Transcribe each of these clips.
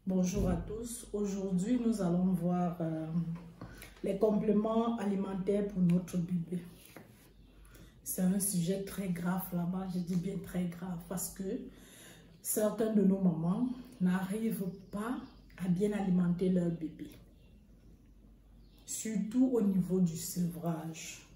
Bonjour à tous. Aujourd'hui, nous allons voir les compléments alimentaires pour notre bébé. C'est un sujet très grave là-bas, je dis bien très grave, parce que certaines de nos mamans n'arrivent pas à bien alimenter leur bébé. Surtout au niveau du sevrage.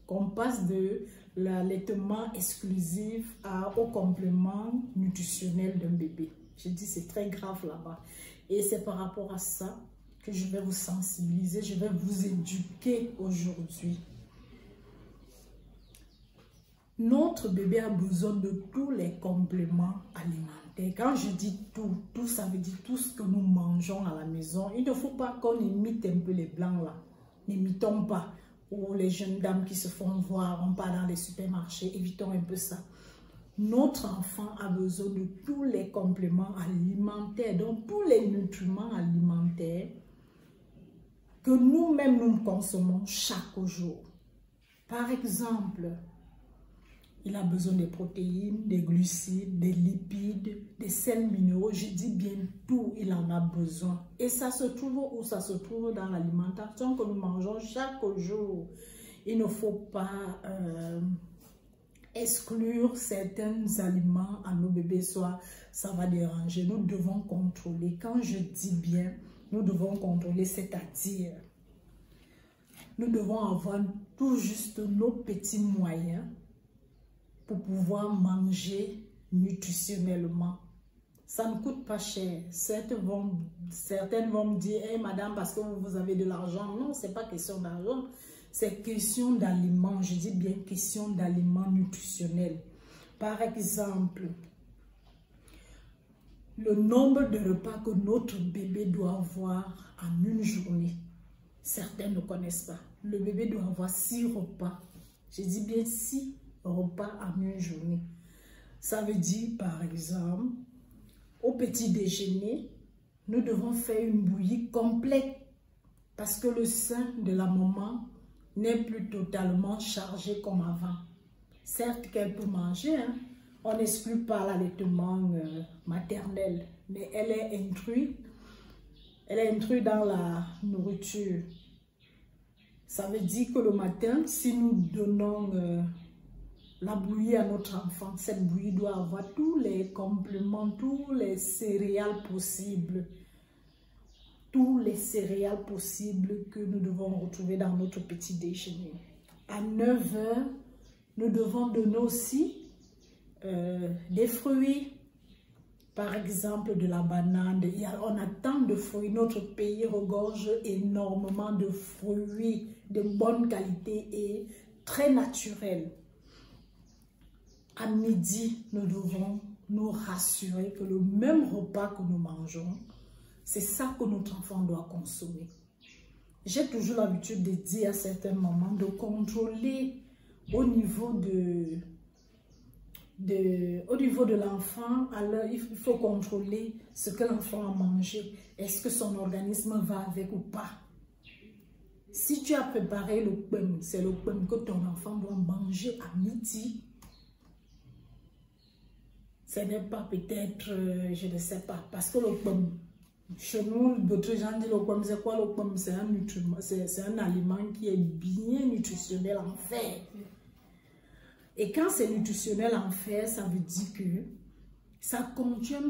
Qu'on passe de l'allaitement exclusif au complément nutritionnel d'un bébé. Je dis c'est très grave là-bas. Et c'est par rapport à ça que je vais vous sensibiliser, je vais vous éduquer aujourd'hui. Notre bébé a besoin de tous les compléments alimentaires. Quand je dis tout, tout ça veut dire tout ce que nous mangeons à la maison. Il ne faut pas qu'on imite un peu les blancs là. N'imitons pas. Ou les jeunes dames qui se font voir, on part dans les supermarchés, évitons un peu ça. Notre enfant a besoin de tous les compléments alimentaires, donc tous les nutriments alimentaires que nous-mêmes nous consommons chaque jour. Par exemple, il a besoin des protéines, des glucides, des lipides, des sels minéraux. Je dis bien tout, il en a besoin. Et ça se trouve où? Ça se trouve dans l'alimentation que nous mangeons chaque jour. Il ne faut pas exclure certains aliments à nos bébés, soit ça va déranger. Nous devons contrôler. Quand je dis bien, nous devons contrôler, c'est-à-dire, nous devons avoir tout juste nos petits moyens pour pouvoir manger nutritionnellement. Ça ne coûte pas cher. Certaines vont me dire, hey, madame, parce que vous avez de l'argent. Non, ce n'est pas question d'argent. C'est question d'aliments. Je dis bien question d'aliments nutritionnels. Par exemple, le nombre de repas que notre bébé doit avoir en une journée. Certains ne connaissent pas. Le bébé doit avoir 6 repas. Je dis bien 6 repas en une journée. Ça veut dire, par exemple, au petit déjeuner, nous devons faire une bouillie complète parce que le sein de la maman n'est plus totalement chargé comme avant. Certes qu'elle peut manger, hein? On n'exclut pas l'allaitement maternel, mais elle est intruse dans la nourriture. Ça veut dire que le matin, si nous donnons la bouillie à notre enfant, cette bouillie doit avoir tous les compléments, tous les céréales possibles. Tous les céréales possibles que nous devons retrouver dans notre petit déjeuner. À 9 h, nous devons donner aussi des fruits. Par exemple, de la banane. On a tant de fruits. Notre pays regorge énormément de fruits de bonne qualité et très naturels. À midi, nous devons nous rassurer que le même repas que nous mangeons, c'est ça que notre enfant doit consommer. J'ai toujours l'habitude de dire à certains moments de contrôler au niveau de l'enfant. Alors, il faut contrôler ce que l'enfant a mangé. Est-ce que son organisme va avec ou pas? Si tu as préparé le pain, c'est le pain que ton enfant doit manger à midi. Ce n'est pas peut-être, je ne sais pas, parce que le pain, chez nous, d'autres gens disent le pomme, c'est quoi le pomme? C'est un nutriment, c'est un aliment qui est bien nutritionnel en fer. Et quand c'est nutritionnel en fer, ça veut dire que ça contient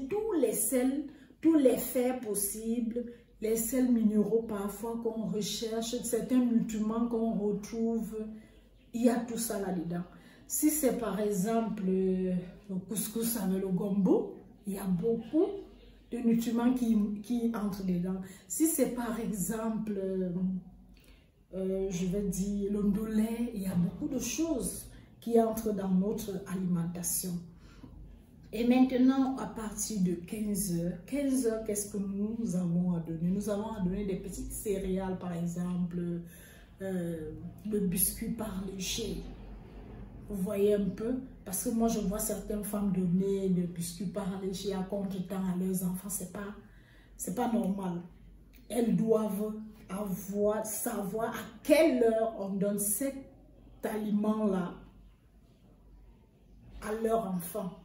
tous les sels, tous les fers possibles, les sels minéraux parfois qu'on recherche, certains nutriments qu'on retrouve, il y a tout ça là-dedans. Si c'est par exemple le couscous avec le gombo, il y a beaucoup de nutriments qui entrent dedans. Si c'est par exemple, je vais dire, le ndolé, il y a beaucoup de choses qui entrent dans notre alimentation. Et maintenant, à partir de 15 h, qu'est-ce que nous avons à donner? Nous avons à donner des petites céréales, par exemple, le biscuit par léger. Vous voyez un peu, parce que moi je vois certaines femmes donner le biscuit par léger à contre-temps à leurs enfants, c'est pas normal. Elles doivent savoir à quelle heure on donne cet aliment-là à leur enfant.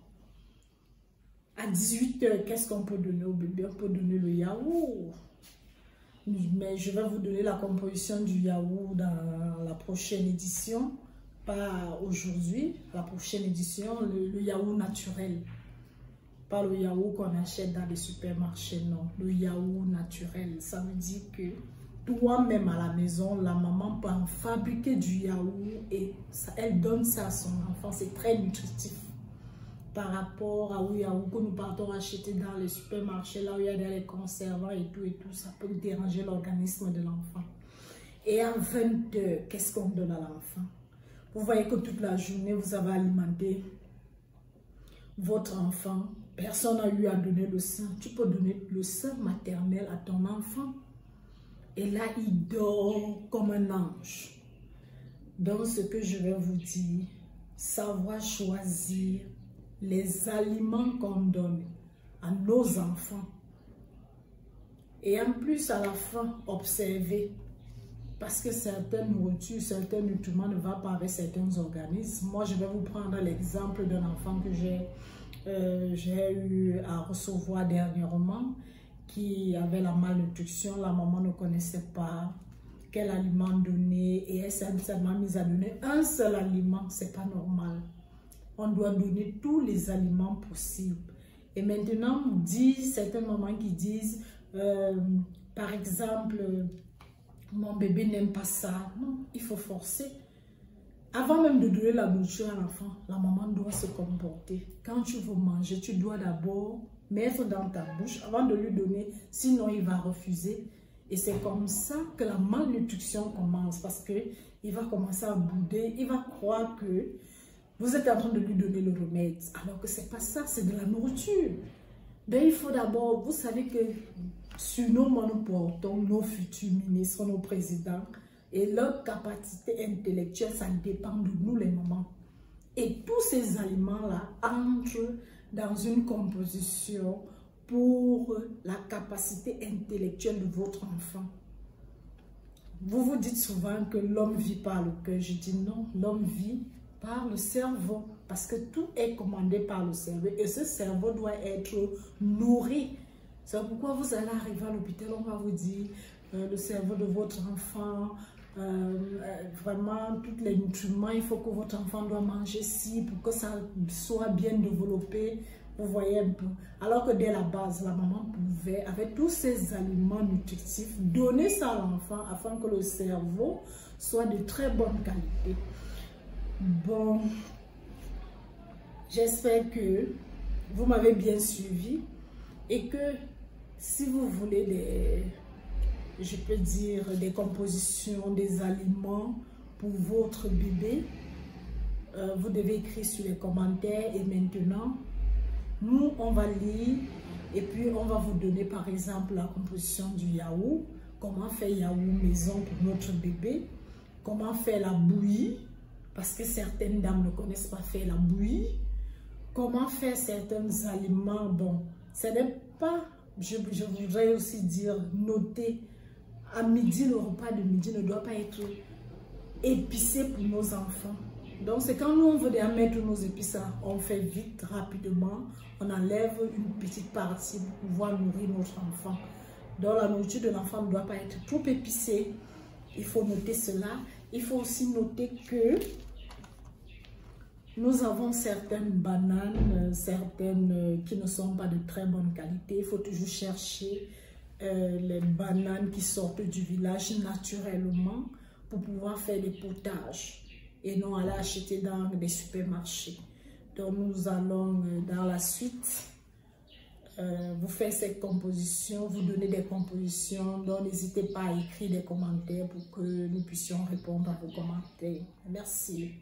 À 18 h, qu'est-ce qu'on peut donner au bébé? On peut donner le yaourt. Mais je vais vous donner la composition du yaourt dans la prochaine édition. Pas aujourd'hui, la prochaine édition, le yaourt naturel. Pas le yaourt qu'on achète dans les supermarchés, non. Le yaourt naturel, ça veut dire que toi-même à la maison, la maman peut en fabriquer du yaourt et ça, elle donne ça à son enfant. C'est très nutritif par rapport à yaourt que nous partons acheter dans les supermarchés, là où il y a des conservants et tout, ça peut déranger l'organisme de l'enfant. Et à 20 h, qu'est-ce qu'on donne à l'enfant? Vous voyez que toute la journée, vous avez alimenté votre enfant. Personne n'a eu à donner le sein. Tu peux donner le sein maternel à ton enfant. Et là, il dort comme un ange. Donc, ce que je vais vous dire, savoir choisir les aliments qu'on donne à nos enfants. Et en plus, à la fin, observer. Parce que certaines nourritures, certains nutriments ne vont pas avec certains organismes. Moi, je vais vous prendre l'exemple d'un enfant que j'ai eu à recevoir dernièrement, qui avait la malnutrition. La maman ne connaissait pas quel aliment donner et elle s'est seulement mise à donner un seul aliment. C'est pas normal. On doit donner tous les aliments possibles. Et maintenant, certaines mamans qui disent, par exemple, mon bébé n'aime pas ça. Non, il faut forcer. Avant même de donner la nourriture à l'enfant, la maman doit se comporter. Quand tu veux manger, tu dois d'abord mettre dans ta bouche avant de lui donner, sinon il va refuser. Et c'est comme ça que la malnutrition commence, parce qu'il va commencer à bouder, il va croire que vous êtes en train de lui donner le remède, alors que c'est pas ça, c'est de la nourriture. Ben, il faut d'abord, vous savez que sur nos mains, nous portons nos futurs ministres, nos présidents, et leur capacité intellectuelle, ça dépend de nous les mamans. Et tous ces aliments-là entrent dans une composition pour la capacité intellectuelle de votre enfant. Vous vous dites souvent que l'homme vit par le cœur. Je dis non, l'homme vit par le cerveau. Parce que tout est commandé par le cerveau. Et ce cerveau doit être nourri. C'est pourquoi vous allez arriver à l'hôpital, on va vous dire le cerveau de votre enfant, vraiment tous les nutriments, il faut que votre enfant doit manger ci pour que ça soit bien développé. Vous voyez un peu. Alors que dès la base, la maman pouvait, avec tous ces aliments nutritifs, donner ça à l'enfant afin que le cerveau soit de très bonne qualité. Bon, j'espère que vous m'avez bien suivi et que si vous voulez je peux dire, des compositions, des aliments pour votre bébé, vous devez écrire sur les commentaires. Et maintenant, nous, on va lire et puis on va vous donner par exemple la composition du yaourt, comment faire yaourt maison pour notre bébé, comment faire la bouillie, parce que certaines dames ne connaissent pas faire la bouillie, comment faire certains aliments. Bon, ce n'est pas, je voudrais aussi dire, noter. À midi, le repas de midi ne doit pas être épicé pour nos enfants. Donc, c'est quand nous, on veut mettre nos épices, on fait vite, rapidement. On enlève une petite partie pour pouvoir nourrir notre enfant. Donc, la nourriture de l'enfant ne doit pas être trop épicée. Il faut noter cela. Il faut aussi noter que nous avons certaines bananes, certaines qui ne sont pas de très bonne qualité. Il faut toujours chercher les bananes qui sortent du village naturellement pour pouvoir faire des potages et non aller acheter dans des supermarchés. Donc nous allons dans la suite vous faire cette composition, vous donner des compositions. Donc n'hésitez pas à écrire des commentaires pour que nous puissions répondre à vos commentaires. Merci.